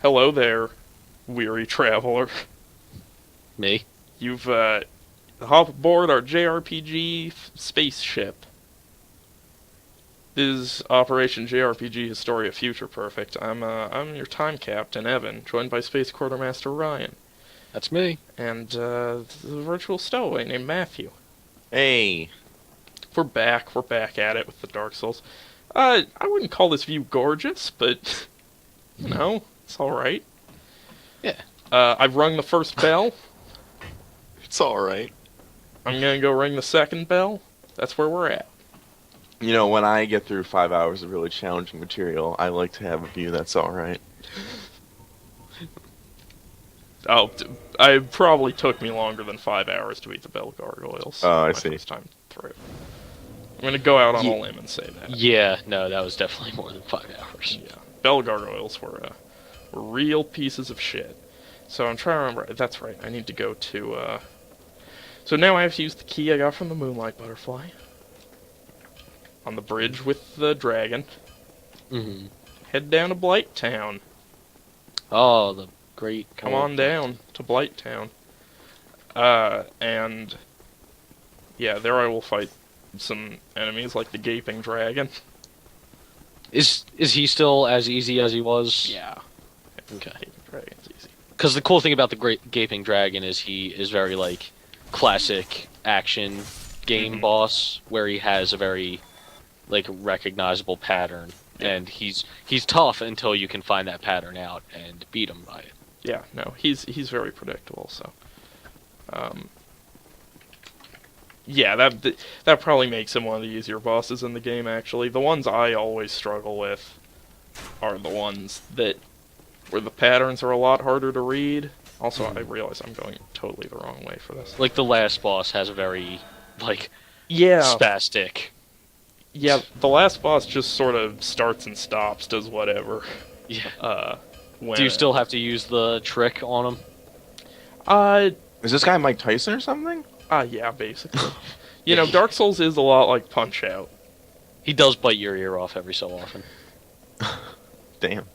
Hello there, weary traveler. Me? You've hop aboard our JRPG spaceship. This is Operation JRPG Historia Future Perfect. I'm your time captain, Evan, joined by Space Quartermaster Ryan, That's me. and the virtual stowaway named Matthew. Hey, We're back at it with the Dark Souls. I wouldn't call this view gorgeous, but, it's alright. Yeah. I've rung the first bell. it's alright. I'm gonna go ring the second bell. That's where we're at. You know, when I get through 5 hours of really challenging material, I like to have a view that's alright. Oh, it probably took me longer than 5 hours to beat the Bell Gargoyles. Oh, I my see. First time through. I'm gonna go out on Ye- a limb and say that. Yeah, no, that was definitely more than 5 hours. Yeah, Bell Gargoyles were real pieces of shit. So I'm trying to remember. That's right. I need to go to. So now I have to use the key I got from the Moonlight Butterfly. On the bridge with the dragon. Mm-hmm. Head down to Blight Town. Oh, the great... Come on down to Blight Town. And... yeah, there I will fight some enemies like the Gaping Dragon. Is he still as easy as he was? Yeah. Okay. Gaping Dragon's easy. Because the cool thing about the Great Gaping Dragon is he is very, like, classic action game boss, where he has a very, like, recognizable pattern. Yeah. And he's tough until you can find that pattern out and beat him by it. Yeah, no, he's very predictable, so... yeah, that probably makes him one of the easier bosses in the game, actually. The ones I always struggle with are the ones where the patterns are a lot harder to read. Also, I realize I'm going totally the wrong way for this. Like, the last boss has a very, like, Yeah, spastic... yeah, the last boss just sort of starts and stops, does whatever. Yeah. When, Do you still have to use the trick on him? Is this guy Mike Tyson or something? Yeah, basically. You know, Dark Souls is a lot like Punch-Out. He does bite your ear off every so often. Damn.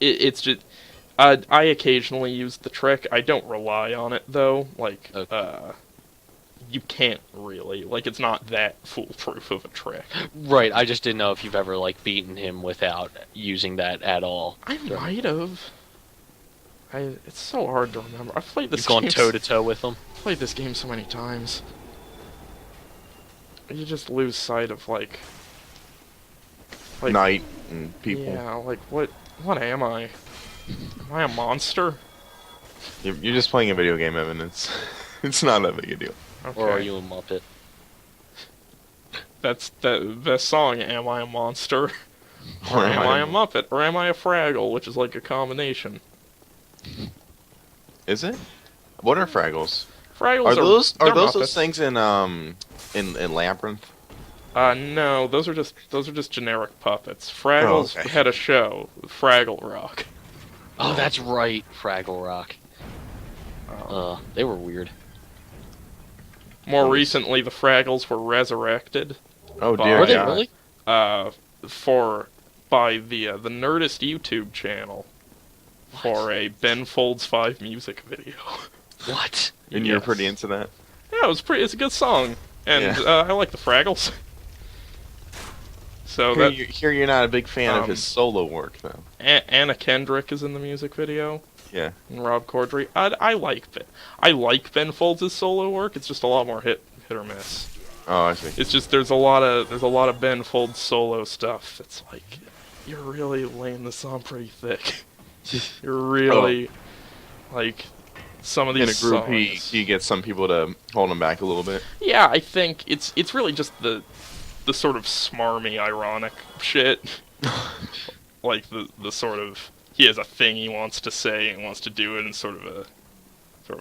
It's just... I occasionally use the trick. I don't rely on it, though. Like, Okay. You can't really. Like, it's not that foolproof of a trick. Right, I just didn't know if you've ever, like, beaten him without using that at all. I might have. It's so hard to remember. I've played this You've gone game... toe-to-toe with him? played this game so many times. You just lose sight of, like... Night and people. Yeah, like, what am I? Am I a monster? You're just playing a video game, Evan. It's not that big a deal. Okay. Or are you a Muppet? That's the song, Am I a Monster? Or Or am I a Muppet? Or am I a Fraggle, which is like a combination. Is it? What are Fraggles? Fraggles Are those they're those Muppets. things in Labyrinth? No, those are just generic puppets. Fraggles okay. had a show, Fraggle Rock. Oh, that's right, Fraggle Rock. They were weird. More recently, the Fraggles were resurrected. Oh dear. Were they God. really? By the Nerdist YouTube channel for a Ben Folds 5 music video. What? And you're Yes. pretty into that? Yeah, it's a good song, and Yeah. I like the Fraggles. So Here you're not a big fan of um, his solo work, though. Anna Kendrick is in the music video, Yeah. and Rob Corddry. I like Ben Folds' solo work. It's just a lot more hit or miss. Oh, I see. It's just there's a lot of Ben Folds solo stuff. It's like you're really laying this on pretty thick. You're really like some of these In a group, songs. he gets some people to hold him back a little bit. Yeah, I think it's really just the sort of smarmy, ironic shit. Like the sort of he has a thing he wants to say and wants to do it in sort of a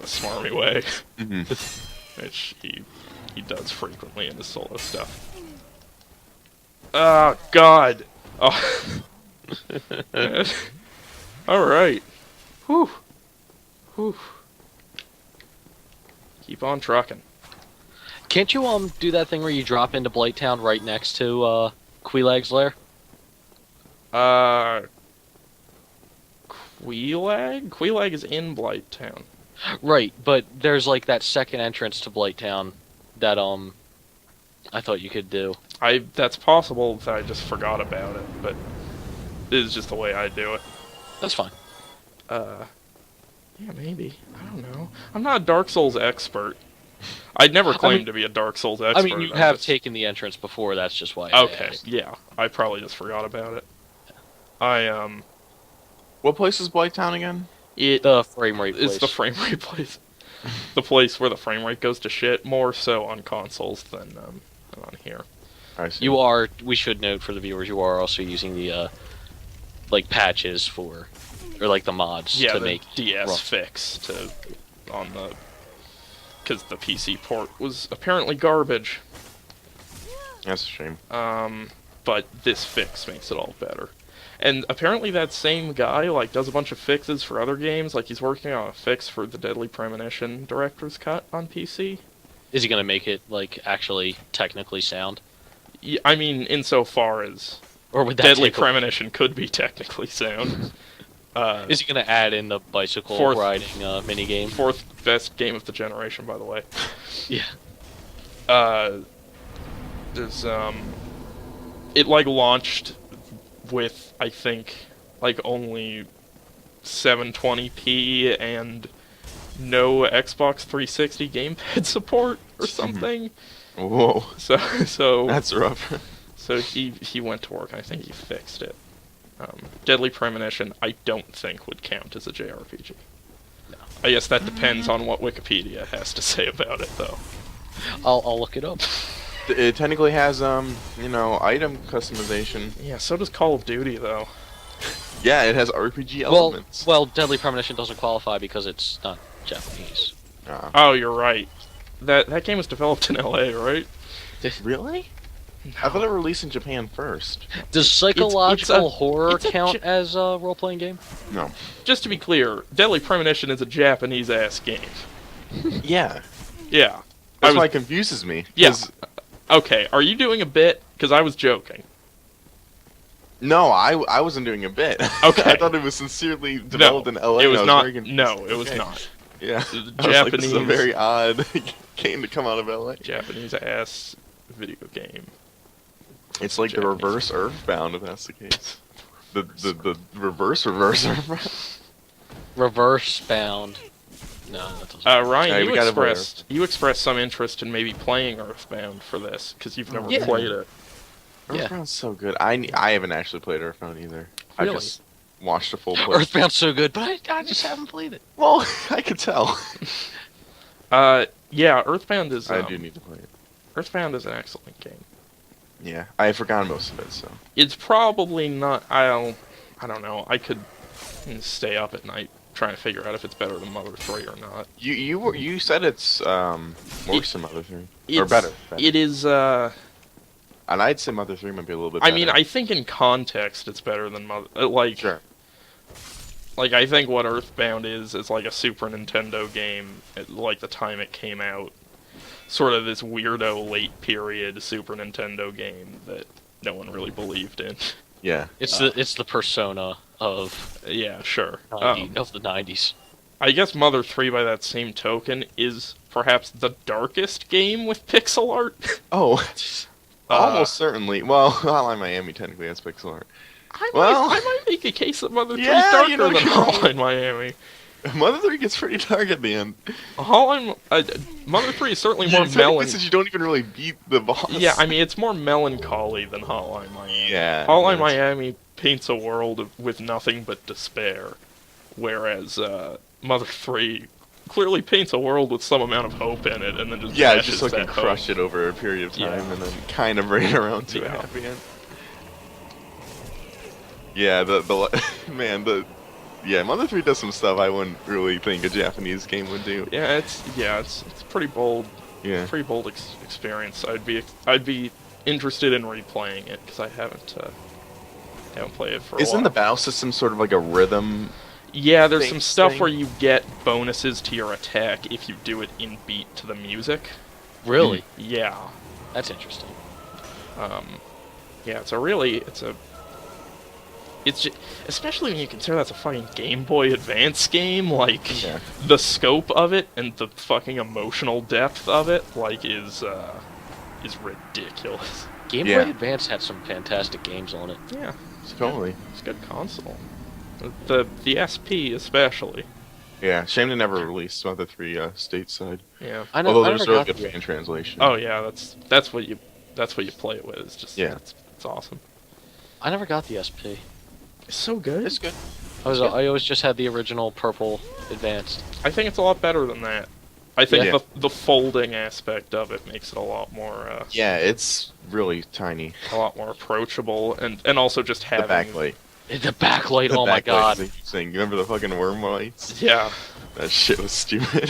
smarmy way, which he does frequently in his solo stuff. Oh God! Oh. All right. Whew. Whew. Keep on trucking. Can't you do that thing where you drop into Blight Town right next to Queelag's lair? Queelag is in Blighttown. Right, but there's like that second entrance to Blighttown that I thought you could do. That's possible that I just forgot about it, but this is just the way I do it. That's fine. Yeah, maybe. I don't know. I'm not a Dark Souls expert. I'd never claimed to be a Dark Souls expert. I mean, you have taken the entrance before. That's just why. Okay, yeah. I probably just forgot about it. What place is Blighttown again? The frame rate place. It's the frame rate place. The place where the frame rate goes to shit, more so on consoles than on here. I see. We should note for the viewers, you are also using the like patches for, or like the mods to make DS rough. fix because the PC port was apparently garbage. That's a shame. But this fix makes it all better. And apparently that same guy does a bunch of fixes for other games. Like he's working on a fix for the Deadly Premonition Director's Cut on PC. Is he gonna make it actually technically sound? Yeah, I mean, insofar as Or would that Deadly take Premonition could be technically sound. Is he gonna add in the bicycle riding minigame? Fourth best game of the generation, by the way. Yeah. There's it launched with I think only 720p and no Xbox 360 gamepad support or something. Whoa. So That's rough. So he went to work and I think he fixed it. Deadly Premonition I don't think would count as a JRPG. No. I guess that depends on what Wikipedia has to say about it though. I'll look it up. It technically has item customization. Yeah, so does Call of Duty though. Yeah, it has RPG elements. Well, Deadly Premonition doesn't qualify because it's not Japanese. Oh, you're right. That game was developed in LA, right? Really? I thought it released in Japan first. Does psychological horror it's a count as a role-playing game? No. Just to be clear, Deadly Premonition is a Japanese-ass game. Yeah. Yeah. That's why it confuses me. Yeah. Okay, are you doing a bit? Because I was joking. No, I wasn't doing a bit. Okay. I thought it was sincerely developed in LA. It was not. Very No, it was not. Yeah. The I was like, this is a Japanese- very odd game to come out of LA. Japanese-ass video game. It's like the Japanese. reverse Earthbound, if that's the case. The reverse Earthbound. Reverse bound. No, that doesn't. Ryan, Alright, we gotta you expressed some interest in maybe playing Earthbound for this because you've never played it. Yeah. Earthbound's so good. I haven't actually played Earthbound either. I Really? just watched a full play. Earthbound's so good, but I just haven't played it. Well, I could tell. Yeah, Earthbound is. I do need to play it. Earthbound is an excellent game. Yeah, I had forgotten most of it, so. It's probably not. I don't know. I could stay up at night trying to figure out if it's better than Mother 3 or not. You said it's worse than Mother 3 or It's- better. It is. And I'd say Mother 3 might be a little bit I better. mean, I think in context it's better than Mother. Sure. I think what Earthbound is like a Super Nintendo game at the time it came out. Sort of this weirdo late period Super Nintendo game that no one really believed in. Yeah. It's the persona of Yeah, sure. of the 90s. I guess Mother 3 by that same token is perhaps the darkest game with pixel art. Oh, almost certainly. Well, Hotline Miami technically has pixel art. I Well- might make a case that Mother 3 is Yeah, darker you know, than sure. Hotline Miami. Mother 3 gets pretty dark at the end. Mother 3 is certainly more Technically, melancholy. since you don't even really beat the boss. Yeah, I mean, it's more melancholy than Hotline Miami. Yeah, Hotline yes. Miami paints a world with nothing but despair, whereas Mother 3 clearly paints a world with some amount of hope in it, and then just Yeah, dashes just so it can that hope. crush it over a period of time Yeah. and then kind of bring it around to a Yeah. happy end. Yeah, yeah, Mother 3 does some stuff I wouldn't really think a Japanese game would do. Yeah, it's pretty bold. Yeah. Pretty bold experience. I'd be interested in replaying it because I haven't played it for a while. Isn't the battle system sort of like a rhythm? Yeah, there's some thing- stuff thing? where you get bonuses to your attack if you do it in beat to the music. Really? Yeah. That's interesting. Yeah, it's a it's just, especially when you consider that's a fucking Game Boy Advance game, like, Yeah. the scope of it and the fucking emotional depth of it, like, is ridiculous. Game Yeah. Boy Advance had some fantastic games on it. Yeah, Totally. it's a good console. The SP especially. Yeah, shame they never released some of the 3 stateside. Yeah. Although I there's never really got good fan translation. Oh yeah, that's what you play it with. It's just Yeah. it's awesome. I never got the SP. It's so good. It's good. I always just had the original purple Advanced. I think it's a lot better than that. I think Yeah. the folding aspect of it makes it a lot more Yeah, it's really tiny. approachable, and also just The having backlight. The backlight, The oh my backlight god. is interesting. You remember the fucking worm lights? Yeah, That shit was stupid.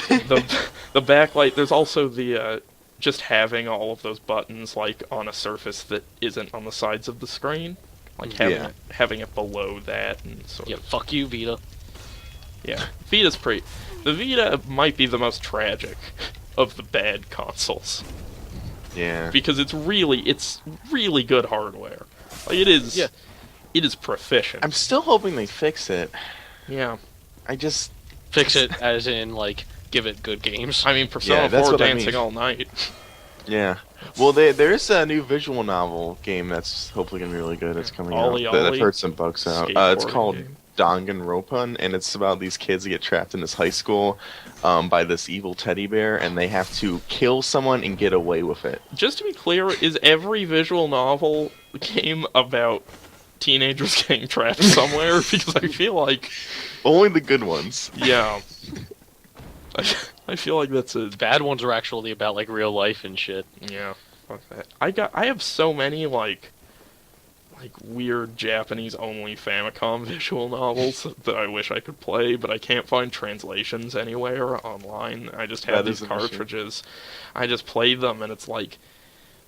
the backlight. There's also the just having all of those buttons like on a surface that isn't on the sides of the screen, like Yeah. having it below that and sort Yeah, of. fuck you, Vita. Yeah, Vita's pretty. The Vita might be the most tragic of the bad consoles Yeah. because it's really good hardware. Like it is. Yeah. It is proficient. I'm still hoping they fix it. Yeah. I just... Fix it as in, like, give it good games. I mean, Persona Yeah, that's 4 what I Dancing mean. All Night. Yeah. Well, there's a new visual novel game that's hopefully going to be really good. It's coming Ollie out. I've Ollie heard some bugs out. It's skateboarding called game. Danganronpa, and it's about these kids that get trapped in this high school by this evil teddy bear, and they have to kill someone and get away with it. Just to be clear, is every visual novel game about teenagers getting trapped somewhere? Because I feel like, Only the good ones. yeah. I feel like that's a... Bad ones are actually about, like, real life and shit. Yeah, fuck that. I have so many, like weird Japanese-only Famicom visual novels that I wish I could play, but I can't find translations anywhere online. I just have That these is an issue. cartridges. I just play them, and it's like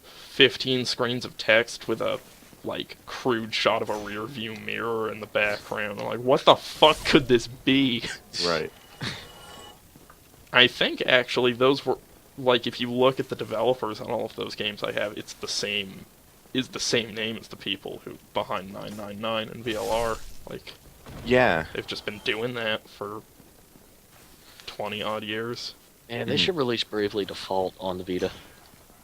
15 screens of text with a, like, crude shot of a rear-view mirror in the background. I'm like, what the fuck could this be? Right. I think, actually, those were... Like, if you look at the developers on all of those games I have, it's the same name as the people who behind 999 and VLR. Like, Yeah. they've just been doing that for 20 odd years. And they should release Bravely Default on the Vita.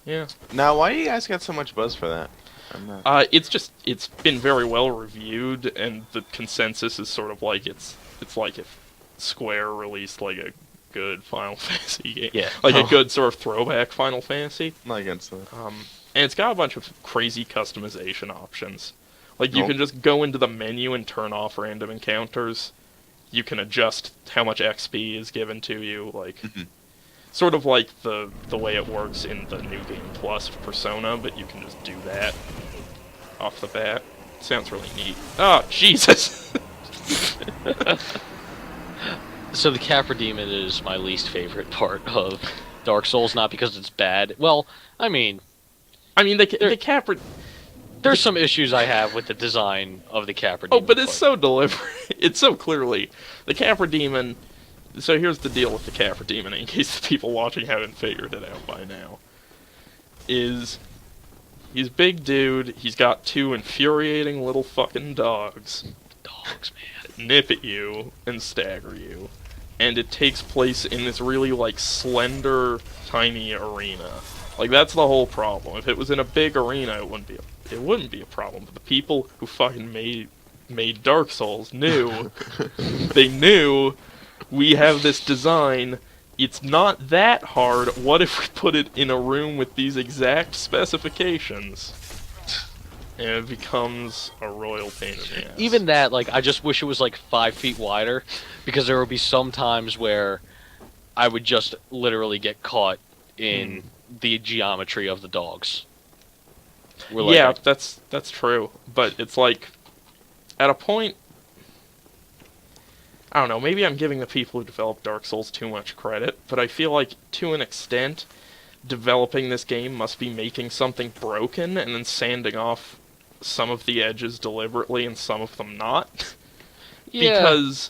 Yeah. Now, why do you guys get so much buzz for that? I'm not... It's been very well reviewed, and the consensus is sort of like it's like if Square released like a good Final Fantasy game. Yeah. Like a good sort of throwback Final Fantasy. I'm not against that. And it's got a bunch of crazy customization options. Like, you Oh. can just go into the menu and turn off random encounters. You can adjust how much XP is given to you, like... Sort of like the way it works in the New Game Plus of Persona, but you can just do that off the bat. Sounds really neat. Oh, Jesus! So the Capra Demon is my least favorite part of Dark Souls, not because it's bad. Well, I mean, the Capra... there's some issues I have with the design of the Capra Oh, Demon. but it's so deliberate. It's so clearly... The Capra Demon... So here's the deal with the Capra Demon, in case the people watching haven't figured it out by now. He's a big dude, he's got 2 infuriating little fucking dogs. Dogs, man. That nip at you and stagger you. And it takes place in this really, like, slender, tiny arena. Like, that's the whole problem. If it was in a big arena, it wouldn't be a problem. But the people who fucking made Dark Souls knew. They knew... We have this design, it's not that hard, what if we put it in a room with these exact specifications? And it becomes a royal pain in the ass. Even that, like, I just wish it was like 5 feet wider, because there would be some times where I would just literally get caught in the geometry of the dogs. Where, like, Yeah, that's true, but it's like, at a point, I don't know, maybe I'm giving the people who developed Dark Souls too much credit, but I feel like, to an extent, developing this game must be making something broken and then sanding off some of the edges deliberately and some of them not. yeah. Because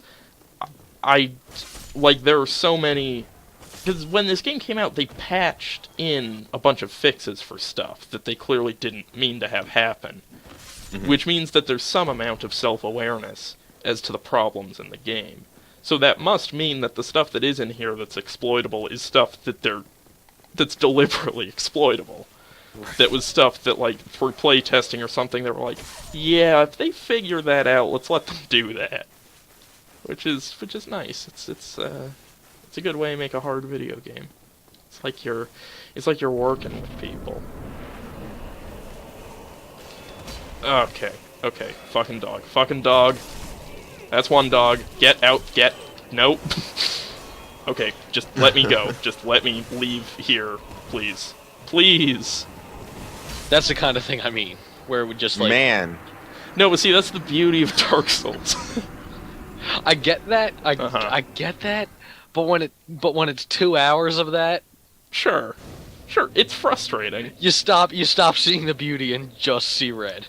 there are so many... Because when this game came out, they patched in a bunch of fixes for stuff that they clearly didn't mean to have happen. which means that there's some amount of self-awareness as to the problems in the game. So that must mean that the stuff that is in here that's exploitable is stuff that's deliberately exploitable. Right. That was stuff that, like, for playtesting or something, they were like, yeah, if they figure that out, let's let them do that. Which is nice. It's a good way to make a hard video game. It's like you're working with people. Okay. Fucking dog. That's one dog. Get out. Nope. Okay, just let me go. Just let me leave here, please. Please. That's the kind of thing I mean, where it would just like... Man. No, but see, that's the beauty of Dark Souls. I get that. I get that. But when it's 2 hours of that, Sure, it's frustrating. you stop seeing the beauty and just see red.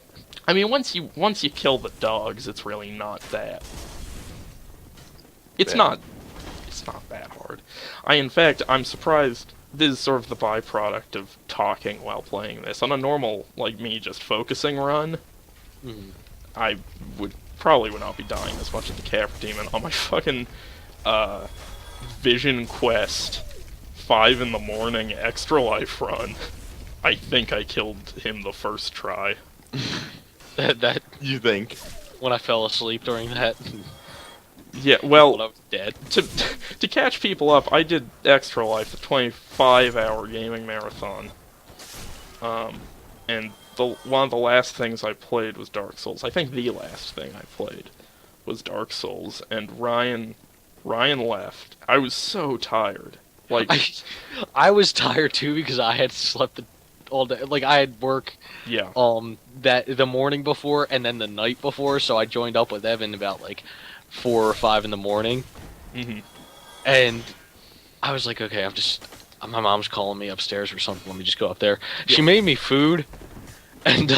I mean, once you kill the dogs, it's really not that. It's not that hard. In fact, I'm surprised. This is sort of the byproduct of talking while playing this. On a normal, like me, just focusing run, I probably would not be dying as much as the Capra Demon. On my fucking Vision Quest 5 in the morning extra life run, I think I killed him the first try. That You think? when I fell asleep during that, Yeah, when I well, was dead. to catch people up, I did Extra Life, the 25-hour gaming marathon. And one of the last things I played was Dark Souls. I think the last thing I played was Dark Souls, and Ryan left. I was so tired. Like, I was tired too because I had slept all day. Like I had work yeah. that the morning before and then the night before, so I joined up with Evan about like 4 or 5 in the morning. Hmm. And I was like, okay, my mom's calling me upstairs or something. Let me just go up there. Yeah. She made me food, and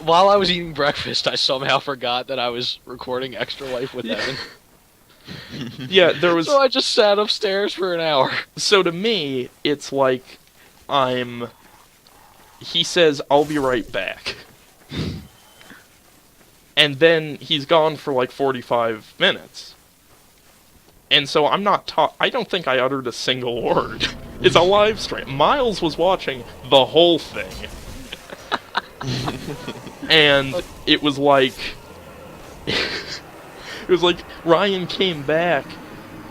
while I was eating breakfast, I somehow forgot that I was recording Extra Life with Evan. Yeah, there was... So I just sat upstairs for an hour. So to me, it's like he says, I'll be right back. And then he's gone for like 45 minutes. And so I'm not I don't think I uttered a single word. It's a live stream. Miles was watching the whole thing. And it was like... It was like, Ryan came back,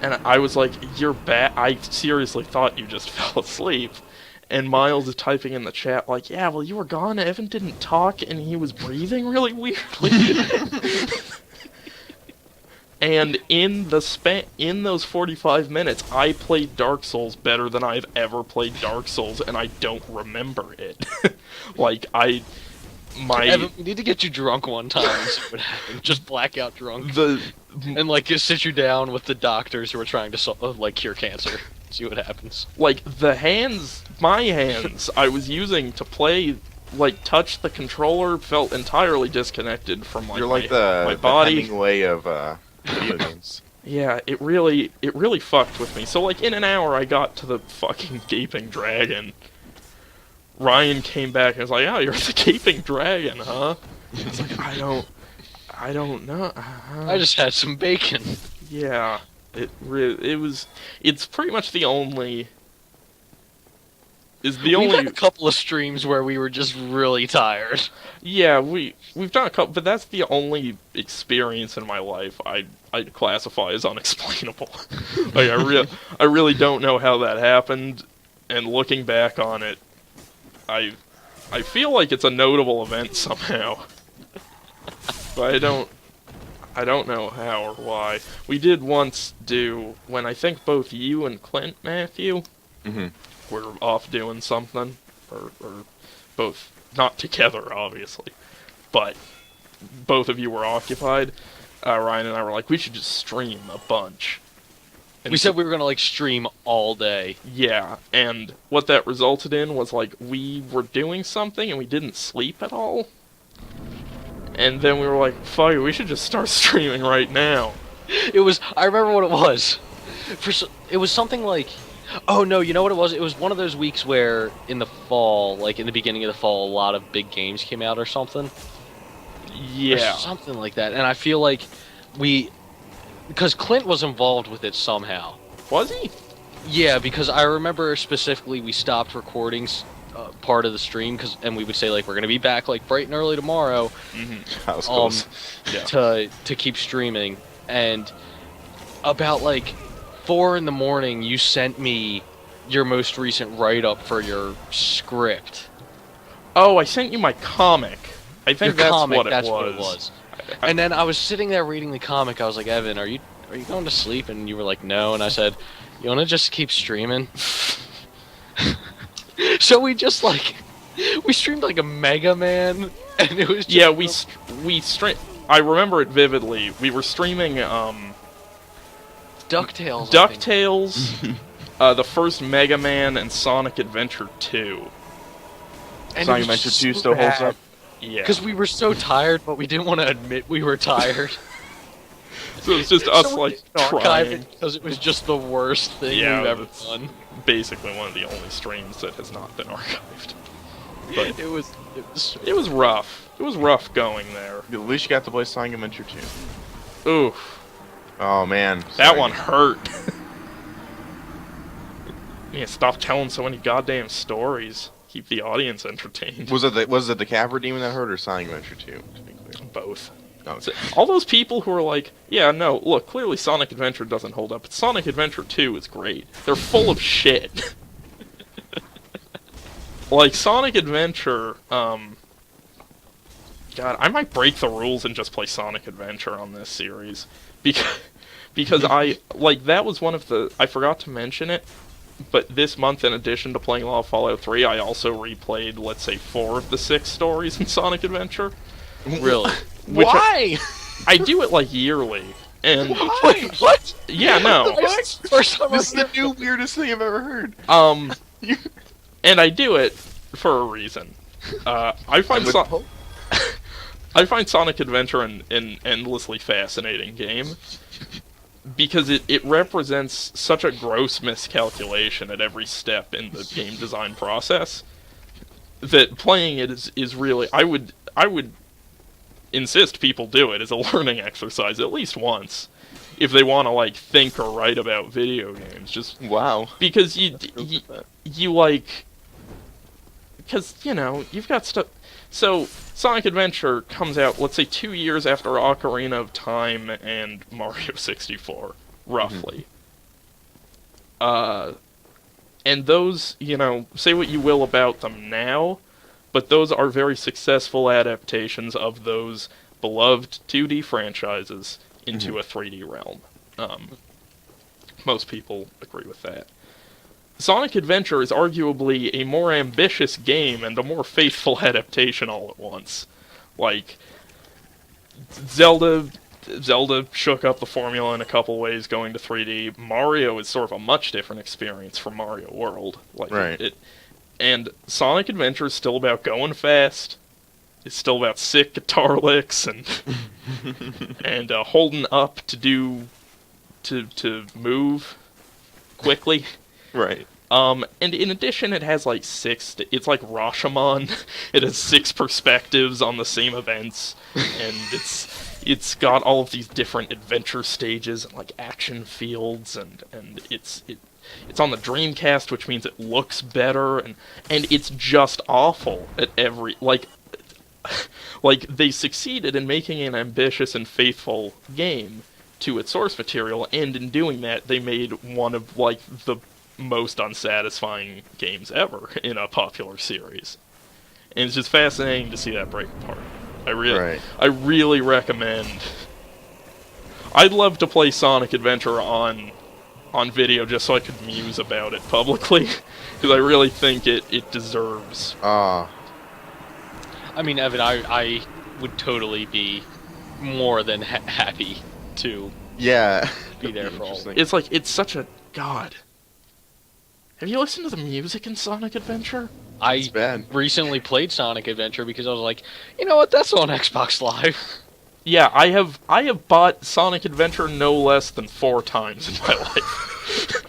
and I was like, you're back? I seriously thought you just fell asleep. And Miles is typing in the chat like, yeah, well, you were gone, Evan didn't talk, and he was breathing really weirdly. And in those 45 minutes, I played Dark Souls better than I've ever played Dark Souls, and I don't remember it. Like, Evan, we need to get you drunk one time and see what happens. Just blackout drunk. And like just sit you down with the doctors who are trying to cure cancer. See what happens. Like my hands I was using to play, like touch the controller, felt entirely disconnected from like, You're like my the body. Hemingway of video games. Yeah, it really fucked with me. So like in an hour I got to the fucking gaping dragon. Ryan came back and was like, "Oh, you're the gaping dragon, huh?" It's like, I don't know. I just had some bacon. Yeah, it's pretty much the only. We've had a couple of streams where we were just really tired. Yeah, we've done a couple, but that's the only experience in my life I'd classify as unexplainable. Like I really don't know how that happened, and looking back on it, I feel like it's a notable event somehow. But I don't know how or why. We did once do, when I think both you and Clint Matthew were off doing something, or both, not together obviously, but both of you were occupied, Ryan and I were like, we should just stream a bunch. And We said we were gonna like stream all day. Yeah, and what that resulted in was like we were doing something and we didn't sleep at all. And then we were like, fuck it, we should just start streaming right now. I remember what it was. It was something like, Oh no, you know what it was? It was one of those weeks where in the fall, like in the beginning of the fall, a lot of big games came out or something. Yeah. Or something like that. And I feel like because Clint was involved with it somehow. Was he? Yeah, because I remember specifically we stopped recording part of the stream and we would say like we're gonna be back like bright and early tomorrow. That was close. Yeah. To keep streaming, and about like 4 in the morning you sent me your most recent write-up for your script. Oh, I sent you my comic. I think Your that's comic, what it that's was. what it was. And then I was sitting there reading the comic. I was like, Evan, are you going to sleep? And you were like, no. And I said, you want to just keep streaming? So we just like we streamed like a Mega Man, and it was just Yeah, we streamed. I remember it vividly. We were streaming DuckTales. I think. DuckTales, the first Mega Man, and Sonic Adventure 2. And Sonic it was Adventure 2 so still holds bad. up. Yeah. Because we were so tired, but we didn't want to admit we were tired. So it's just us, So we like, didn't archive trying. it because it was just the worst thing Yeah, we've ever that's- done. Basically one of the only streams that has not been archived. But It was it was rough. It was rough going there. At least you got to play Sonic Adventure 2. Oof. Oh man, That sorry. one hurt. Yeah, stop telling so many goddamn stories. Keep the audience entertained. Was it the Capra Demon that hurt or Sonic Adventure 2? To be clear. Both. Oh, So, all those people who are like, yeah, no, look, clearly Sonic Adventure doesn't hold up, but Sonic Adventure 2 is great. They're full of shit. Like, Sonic Adventure, God, I might break the rules and just play Sonic Adventure on this series. Because that was one of the, I forgot to mention it, but this month, in addition to playing Law of Fallout 3, I also replayed, let's say, 4 of the 6 stories in Sonic Adventure. really. Which Why? I do it like yearly, and Wait, what? yeah, no, First time This is I the new weirdest thing I've ever heard. and I do it for a reason. I find I find Sonic Adventure an endlessly fascinating game because it represents such a gross miscalculation at every step in the game design process that playing it is really I would insist people do it as a learning exercise at least once if they want to like think or write about video games, just Wow. because you like, because you've got stuff. So Sonic Adventure comes out, let's say, 2 years after Ocarina of Time and Mario 64, roughly. And those, say what you will about them now, but those are very successful adaptations of those beloved 2D franchises into a 3D realm. Most people agree with that. Sonic Adventure is arguably a more ambitious game and a more faithful adaptation all at once. Like, Zelda shook up the formula in a couple ways going to 3D. Mario is sort of a much different experience from Mario World. Like, Right. And Sonic Adventure is still about going fast. It's still about sick guitar licks and and holding up to move quickly. Right. And in addition, it has like it's like Rashomon. It has 6 perspectives on the same events, and it's got all of these different adventure stages and like action fields, and it's on the Dreamcast, which means it looks better, and it's just awful at every like they succeeded in making an ambitious and faithful game to its source material, and in doing that, they made one of like the most unsatisfying games ever in a popular series. And it's just fascinating to see that break apart. I really recommend. I'd love to play Sonic Adventure on video just so I could muse about it publicly, because I really think it deserves. I mean, Evan, I would totally be more than happy to Yeah. be there for all. Interesting. It's like, it's such a god. Have you listened to the music in Sonic Adventure? I bad. recently played Sonic Adventure because I was like, you know what, that's on Xbox Live. Yeah, I have bought Sonic Adventure no less than 4 times in my life.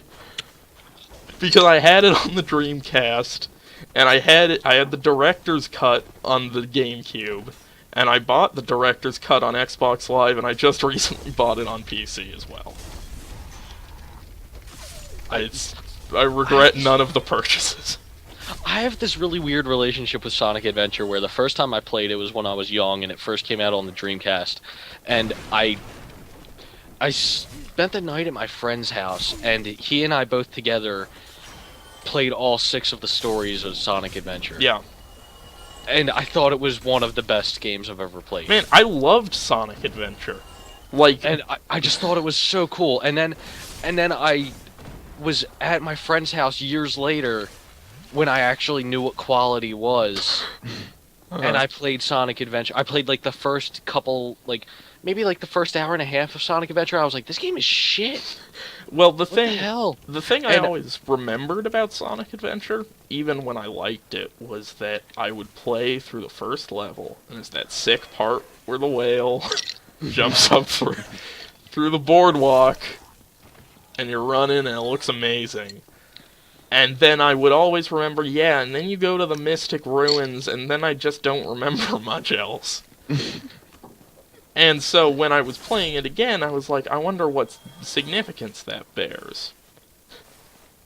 because I had it on the Dreamcast, and I had the director's cut on the GameCube, and I bought the director's cut on Xbox Live, and I just recently bought it on PC as well. I regret none of the purchases. I have this really weird relationship with Sonic Adventure where the first time I played it was when I was young and it first came out on the Dreamcast, and I spent the night at my friend's house, and he and I both together played all 6 of the stories of Sonic Adventure. Yeah. And I thought it was one of the best games I've ever played. Man, I loved Sonic Adventure. Like, And I just thought it was so cool. And then I was at my friend's house years later when I actually knew what quality was. And I played Sonic Adventure. I played like the first couple, like maybe like the first hour and a half of Sonic Adventure. I was like, this game is shit. well, What the hell? the thing I always remembered about Sonic Adventure, even when I liked it, was that I would play through the first level, and it's that sick part where the whale jumps up through the boardwalk, and you're running, and it looks amazing. And then I would always remember, yeah, and then you go to the Mystic Ruins, and then I just don't remember much else. And so when I was playing it again, I was like, I wonder what significance that bears.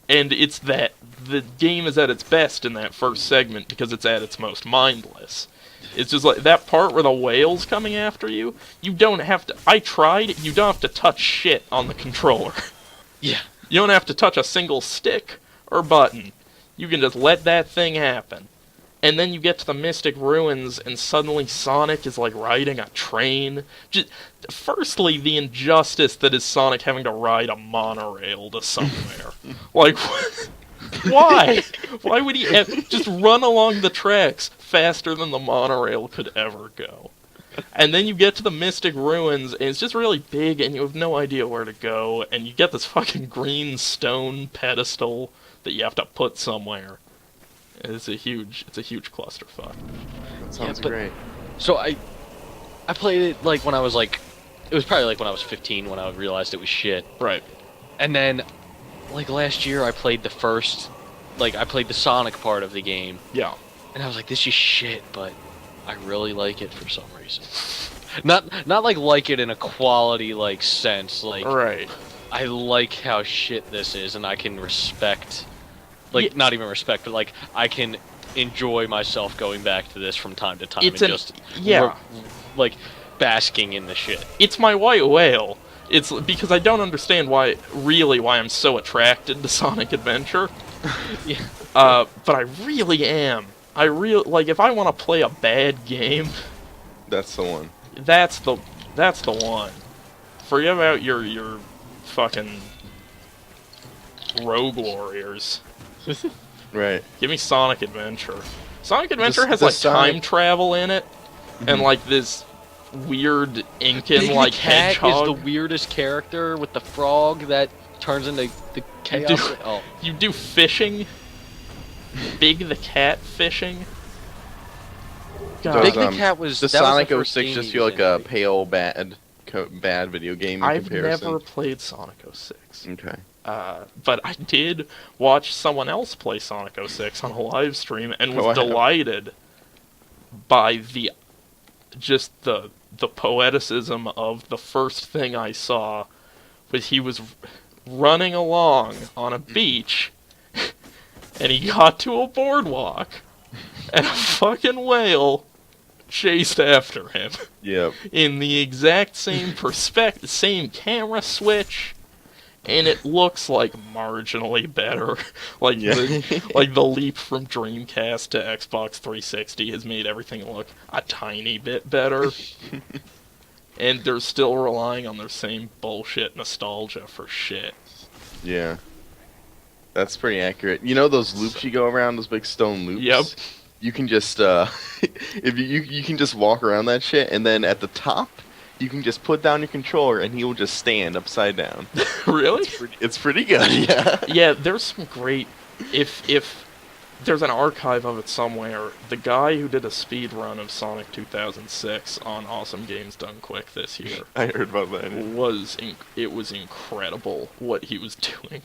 And it's that the game is at its best in that first segment because it's at its most mindless. It's just like that part where the whale's coming after you, you don't have to... I tried, you don't have to touch shit on the controller. Yeah. You don't have to touch a single stick or button. You can just let that thing happen. And then you get to the Mystic Ruins, and suddenly Sonic is like riding a train. Firstly, the injustice that is Sonic having to ride a monorail to somewhere. Like, why? Why would he just run along the tracks faster than the monorail could ever go? And then you get to the Mystic Ruins, and it's just really big, and you have no idea where to go, and you get this fucking green stone pedestal that you have to put somewhere. It's a huge clusterfuck. That sounds but- great. So I played it like when I was like, it was probably like when I was 15 when I realized it was shit. Right. And then, like last year, I played the Sonic part of the game, Yeah. and I was like, this is shit, but I really like it for some reason. Not like it in a quality like sense. Like Right. I like how shit this is, and I can respect, like Yeah. not even respect, but like I can enjoy myself going back to this from time to time It's and an- just yeah. like basking in the shit. It's my white whale. It's because I don't understand why I'm so attracted to Sonic Adventure. Yeah. But I really am. Like, if I want to play a bad game, That's the one. that's the one. Forget about your fucking Rogue Warriors. Right. Give me Sonic Adventure. Sonic Adventure The- has the like time Sonic- travel in it, and like this weird Incan Big like the Cat hedgehog. is the weirdest character with the frog that turns into the chaos. do- Oh, You do fishing. Big the Cat fishing. God, Big Does, the Cat was Does that was Sonic the first 06 game just he feel was like in, a I think. pale bad video game in I've comparison? never played Sonic 06. Okay. But I did watch someone else play Sonic 06 on a live stream and was Oh, I have. delighted by the poeticism of the first thing I saw. Was he was running along on a beach and he got to a boardwalk and a fucking whale chased after him Yep. in the exact same perspective, same camera switch, and it looks like marginally better. Like Yeah. the leap from Dreamcast to Xbox 360 has made everything look a tiny bit better. And they're still relying on their same bullshit nostalgia for shit. Yeah. That's pretty accurate. You know those loops you go around, those big stone loops? Yep. You can just if you can just walk around that shit, and then at the top you can just put down your controller and he will just stand upside down. Really? It's pretty good, yeah. Yeah, there's some great... If there's an archive of it somewhere, the guy who did a speed run of Sonic 2006 on Awesome Games Done Quick this year I heard about that. it was incredible what he was doing.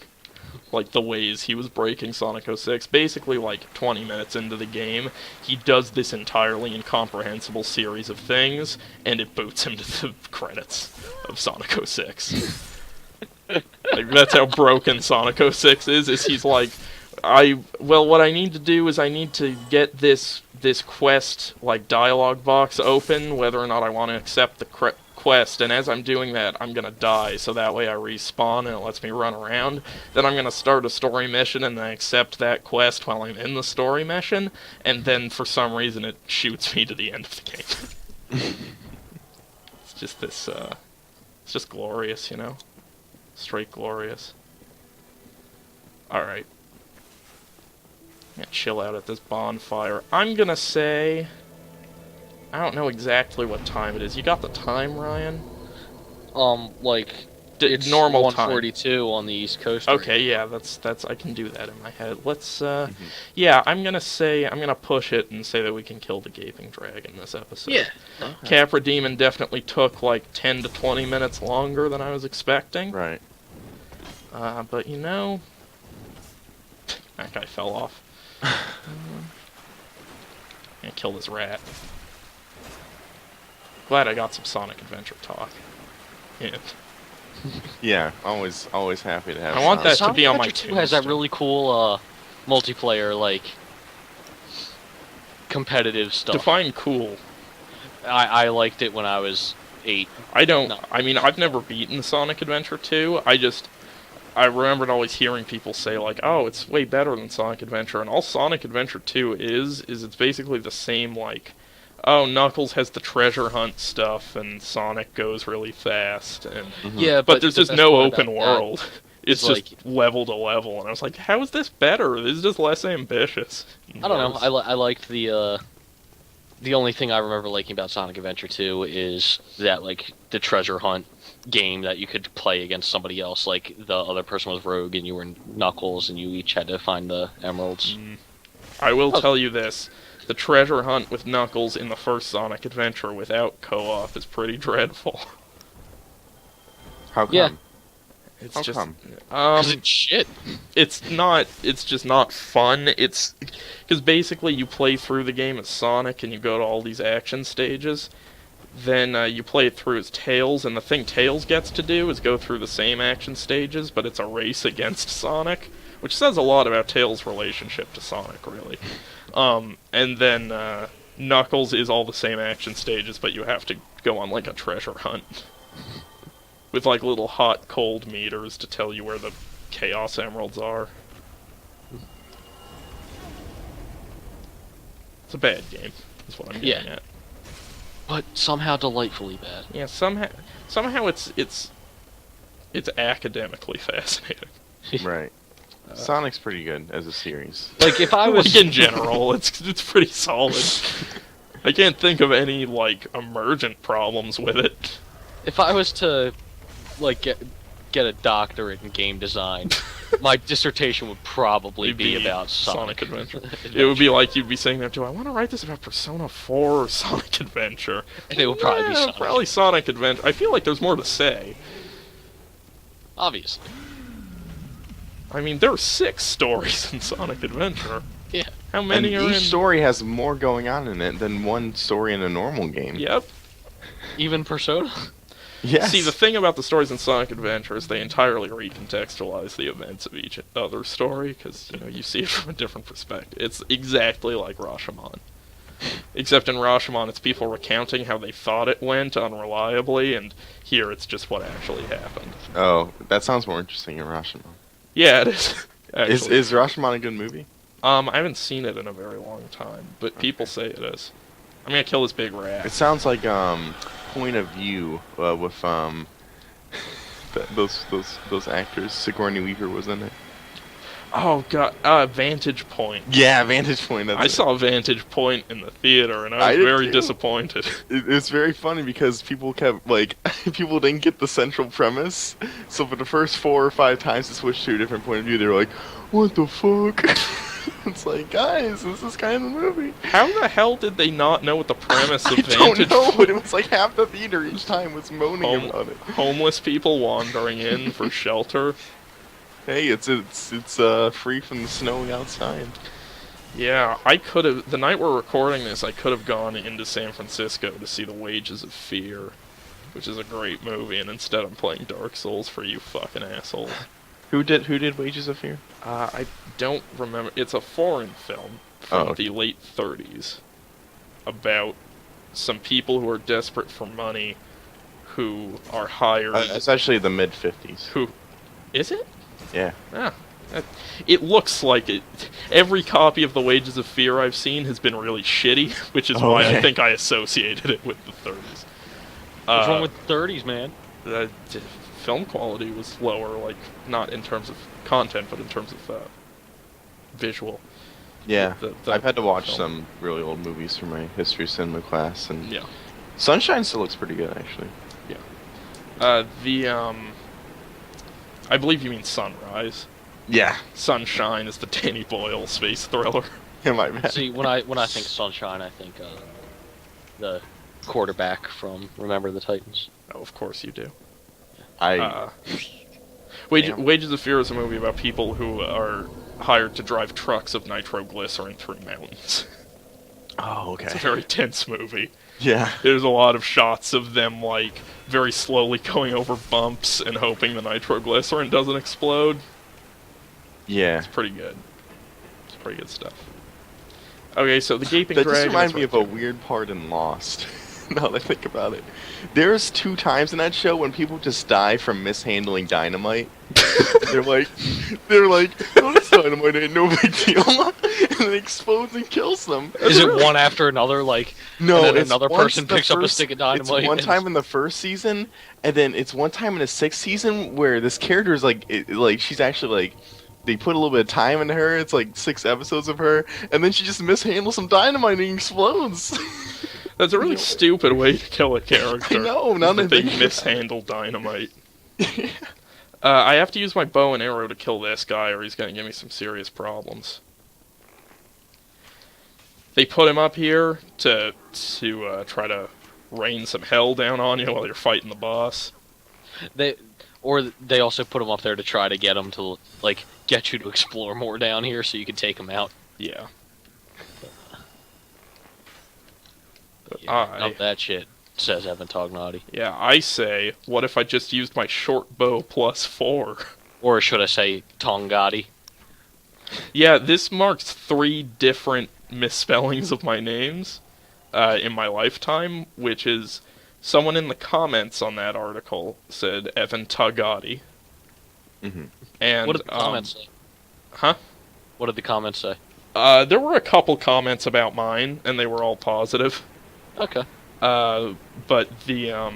like the ways he was breaking Sonic 06. Basically, like 20 minutes into the game, he does this entirely incomprehensible series of things, and it boots him to the credits of Sonic 06. Like, that's how broken Sonic 06 is he's like, what I need to do is I need to get this quest, like, dialogue box open, whether or not I want to accept the quest, and as I'm doing that, I'm gonna die, so that way I respawn and it lets me run around. Then I'm gonna start a story mission and then accept that quest while I'm in the story mission, and then for some reason it shoots me to the end of the game. It's just this, it's just glorious, you know? Straight glorious. Alright. I'm gonna chill out at this bonfire. I'm gonna say... I don't know exactly what time it is. You got the time, Ryan? Like, it's normal 1:42 on the East Coast. Okay, yeah, that's I can do that in my head. Let's yeah, I'm gonna push it and say that we can kill the gaping dragon this episode. Yeah. Okay. Capra Demon definitely took like 10 to 20 minutes longer than I was expecting. Right. But you know, that guy fell off. Gonna kill this rat. Glad I got some Sonic Adventure talk. Yeah. Yeah, always happy to have. I want that Sonic. to be on my Sonic Adventure 2 has that tombstone. really cool multiplayer, like, competitive stuff. Define cool. I liked it when I was 8. I don't. No. I mean, I've never beaten Sonic Adventure 2. I remembered always hearing people say like, "Oh, it's way better than Sonic Adventure," and all Sonic Adventure 2 is it's basically the same. Like, oh, Knuckles has the treasure hunt stuff, and Sonic goes really fast, and Yeah, but there's the just best no part about open that world. It's is, just like- level to level, and I was like, "How is this better? This is just less ambitious." I don't know. I liked the only thing I remember liking about Sonic Adventure 2 is that, like, the treasure hunt game that you could play against somebody else. Like, the other person was Rogue and you were Knuckles, and you each had to find the emeralds. I will tell you this. The treasure hunt with Knuckles in the first Sonic Adventure without co-op is pretty dreadful. How come? Yeah. It's How just come? Because it's shit. it's just not fun. It's because basically you play through the game as Sonic and you go to all these action stages. Then you play it through as Tails, and the thing Tails gets to do is go through the same action stages, but it's a race against Sonic, which says a lot about Tails' relationship to Sonic, really. And then Knuckles is all the same action stages, but you have to go on like a treasure hunt. With like little hot cold meters to tell you where the Chaos Emeralds are. It's a bad game, is what I'm getting at. But somehow delightfully bad. Yeah, somehow it's academically fascinating. Right. Sonic's pretty good as a series. Like, if I was... Like in general, it's pretty solid. I can't think of any like emergent problems with it. If I was to, like, get a doctorate in game design, my dissertation would probably It'd be about Sonic Adventure. It would be like you'd be saying there too. I want to write this about Persona 4 or Sonic Adventure. And it would probably be Yeah, Sonic. probably Sonic Adventure. I feel like there's more to say. Obviously. I mean, there are 6 stories in Sonic Adventure. Yeah. How And many are in? each story has more going on in it than one story in a normal game. Yep. Even Persona? Yes. See, the thing about the stories in Sonic Adventure is they entirely recontextualize the events of each other story, because, you know, you see it from a different perspective. It's exactly like Rashomon. Except in Rashomon, it's people recounting how they thought it went unreliably, and here it's just what actually happened. Oh, that sounds more interesting in Rashomon. Yeah, it is. Actually. Is Rashomon a good movie? I haven't seen it in a very long time, but people say it is. I'm gonna kill this big rat. It sounds like Point of View with those actors. Sigourney Weaver was in it. Oh god, Vantage Point. Yeah, Vantage Point. That's I it. saw Vantage Point in the theater, and I I was did very too. disappointed. It's very funny because people kept people didn't get the central premise. So for the first 4 or 5 times to switch to a different point of view, they were like, "What the fuck?" It's like, guys, this is kind of the movie. How the hell did they not know what the premise of I don't Vantage know, Point? but it was like half the theater each time was moaning Home- about it. Homeless people wandering in for shelter. Hey, it's free from the snow outside. Yeah, I could have. The night we're recording this, I could have gone into San Francisco to see The Wages of Fear, which is a great movie, and instead I'm playing Dark Souls for you fucking assholes. Who did Wages of Fear? I don't remember. It's a foreign film from okay. the late 30s about some people who are desperate for money who are hired. It's actually the mid 50s. Who is it? Yeah. Ah, it looks like it. Every copy of The Wages of Fear I've seen has been really shitty, which is why I think I associated it with the 30s. What's wrong with the 30s, man? The film quality was lower, like not in terms of content, but in terms of visual. Yeah, The I've had to watch film. some really old movies for my history of cinema class, and Yeah. Sunshine still looks pretty good, actually. I believe you mean Sunrise. Yeah. Sunshine is the Danny Boyle space thriller. Yeah, my bad. See, when I think Sunshine, I think the quarterback from Remember the Titans. Oh, of course you do. Damn. Wages of Fear is a movie about people who are hired to drive trucks of nitroglycerin through mountains. Oh, okay. It's a very tense movie. Yeah. There's a lot of shots of them, like, very slowly going over bumps and hoping the nitroglycerin doesn't explode. Yeah. It's pretty good. It's pretty good stuff. Okay, so the Gaping That Dragon... just reminds is me of a weird part in Lost. Now that I think about it. There's 2 times in that show when people just die from mishandling dynamite. they're like, oh, this dynamite ain't no big deal. And it explodes and kills them. Is it one after another, like, No, and then it's another once person the picks up a first- stick of dynamite? It's one and- time in the first season, and then it's one time in the 6th season where this character is like, she's actually like, they put a little bit of time into her. It's like 6 episodes of her, and then she just mishandles some dynamite and he explodes. That's a really stupid way to kill a character. I know, now that I they think about it. mishandle dynamite. I have to use my bow and arrow to kill this guy, or he's gonna give me some serious problems. They put him up here to try to rain some hell down on you while you're fighting the boss. They also put him up there to try to get him to, like, get you to explore more down here so you can take him out. Yeah. Yeah, not that shit, says Evan Tognati. Yeah, I say, what if I just used my short bow plus 4? Or should I say Tongati? Yeah, this marks 3 different misspellings of my names in my lifetime, which is someone in the comments on that article said Evan Tognati. Mm-hmm. And What did the comments say? Huh? What did the comments say? There were a couple comments about mine, and they were all positive. Okay. But the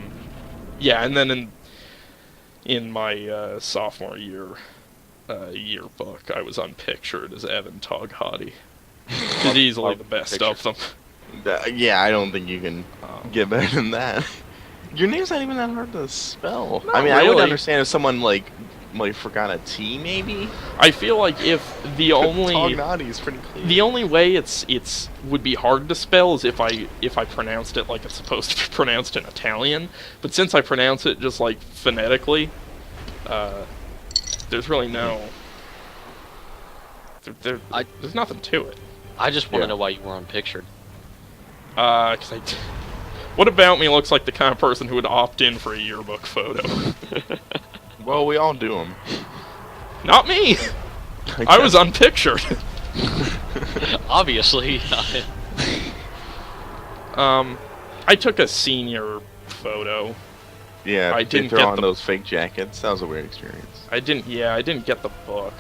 yeah, and then in my sophomore year yearbook, I was unpictured as Evan Tognati. It's easily the best of them. Yeah, I don't think you can get better than that. Your name's not even that hard to spell. Not I mean, I would really. understand if someone like forgot a T, maybe. I feel like if the only Tognati is pretty clear. the only way it's would be hard to spell is if I pronounced it like it's supposed to be pronounced in Italian. But since I pronounce it just like phonetically, there's really no. There's nothing to it. I just want to Yeah. know why you were unpictured. What about me looks like the kind of person who would opt in for a yearbook photo? Well, we all do them. Not me! I was unpictured. Obviously. I took a senior photo. Yeah, I they didn't throw get on the- those fake jackets. That was a weird experience. I didn't get the book.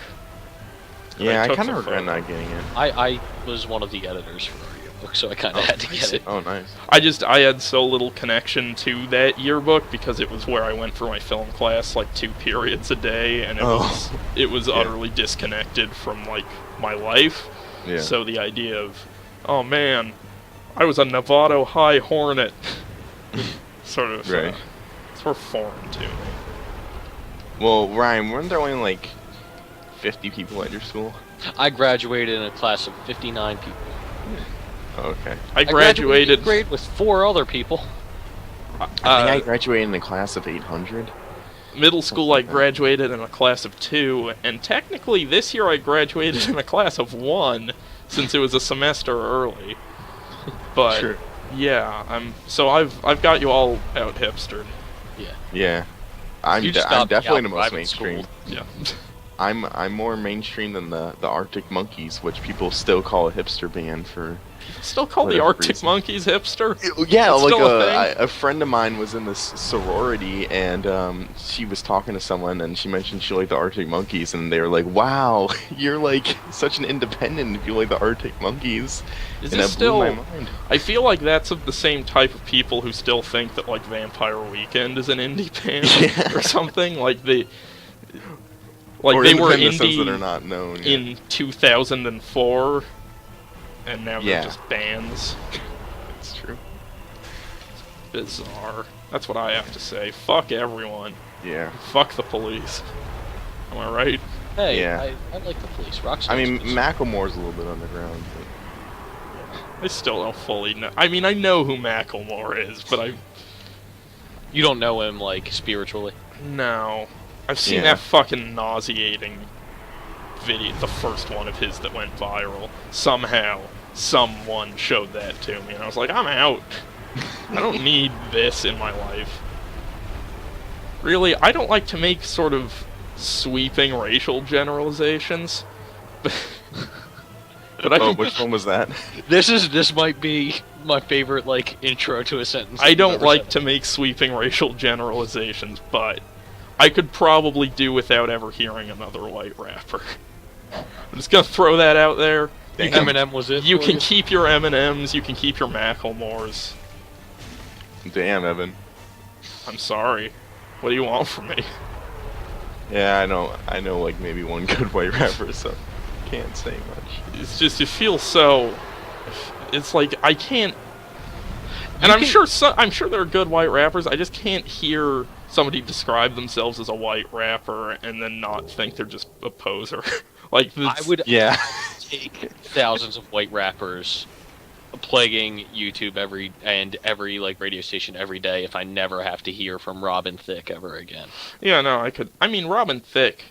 And Yeah, I took kind of the regret photo. not getting it. I was one of the editors for our yearbook, so I kind of had to get it. Oh, nice. I had so little connection to that yearbook because it was where I went for my film class like 2 periods a day, and it was Yeah. utterly disconnected from like my life. Yeah. So the idea of, oh man, I was a Novato High Hornet, sort of foreign to me. Well, Ryan, weren't there only like 50 people at your school? I graduated in a class of 59 people. Oh, okay. I graduated. in grade with 4 other people. I think I graduated in a class of 800. middle school I graduated in a class of 2, and technically this year I graduated in a class of 1, since it was a semester early. But Sure. yeah, I've got you all out hipstered. Yeah. Yeah. I'm You just I'm stopped me definitely out the most private mainstream. school. Yeah. I'm more mainstream than the Arctic Monkeys, which people still call a hipster band for. Still call the Whatever Arctic reason. Monkeys hipster? Yeah, That's like still a thing? a friend of mine was in this sorority, and she was talking to someone, and she mentioned she liked the Arctic Monkeys, and they were like, "Wow, you're like such an independent if you like the Arctic Monkeys." Is And this that blew my still... mind. I feel like that's of the same type of people who still think that, like, Vampire Weekend is an indie band Yeah. or something. Like, Like, Or they were independent in the sense that indie are not known. Yeah. in 2004, and now Yeah. they're just bands. It's true. Bizarre. That's what I have to say. Fuck everyone. Yeah. Fuck the police. Am I right? Hey, Yeah. I like the police. Rockstar. I mean, Macklemore's a little bit underground. But... I still don't fully know. I mean, I know who Macklemore is, but You don't know him, like, spiritually. no. I've seen Yeah. that fucking nauseating video, the first one of his that went viral. Somehow, someone showed that to me, and I was like, I'm out. I don't need this in my life. Really, I don't like to make sort of sweeping racial generalizations, but I Oh, which one was that? This might be my favorite, like, intro to a sentence. I you've don't ever like said. to make sweeping racial generalizations, but I could probably do without ever hearing another white rapper. I'm just gonna throw that out there. You Damn. can, Eminem was it. you for can keep your Eminems, you can keep your Macklemores. Damn, Evan. I'm sorry. What do you want from me? Yeah, I know, like maybe one good white rapper, so can't say much. It's just, it feels so... It's like, I can't... And You I'm can- sure I'm sure there are good white rappers, I just can't hear somebody describe themselves as a white rapper and then not think they're just a poser. Like, I would Yeah. take thousands of white rappers plaguing YouTube every like radio station every day if I never have to hear from Robin Thicke ever again. Yeah, no, I could... I mean, Robin Thicke...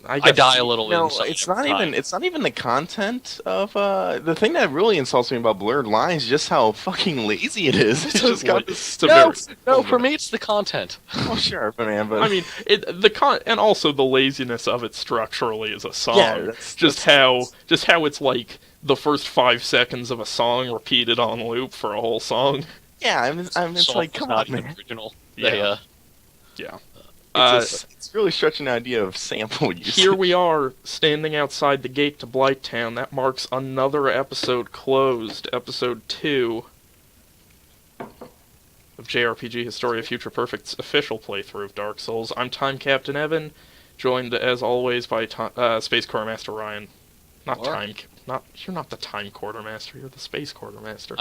I guess- die a little No, inside it's every not time. even. It's not even the content of. The thing that really insults me about Blurred Lines is just how fucking lazy it is. It's just got this. It's a No, very- no, for me it's the content. Oh, sure, but man, but I mean, and also the laziness of it structurally as a song. Yeah, that's- just how it's like the first 5 seconds of a song repeated on loop for a whole song. yeah, I mean, it's Song like, is come not on, even man. original. Yeah. They, Yeah. It's really stretching the idea of sample use. Here we are, standing outside the gate to Blighttown. That marks another episode closed, episode 2 of JRPG Historia Future Perfect's official playthrough of Dark Souls. I'm Time Captain Evan, joined as always by Space Quartermaster Ryan. You're not the Time Quartermaster. You're the Space Quartermaster.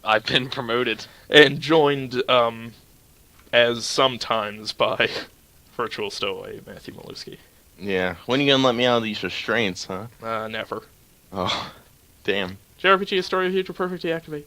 I've been promoted. And joined as sometimes by Virtual Stowaway Matthew Maluski. Yeah, when you gonna let me out of these restraints, huh? Never. Oh, damn. JRPG Historia Future Perfect deactivate.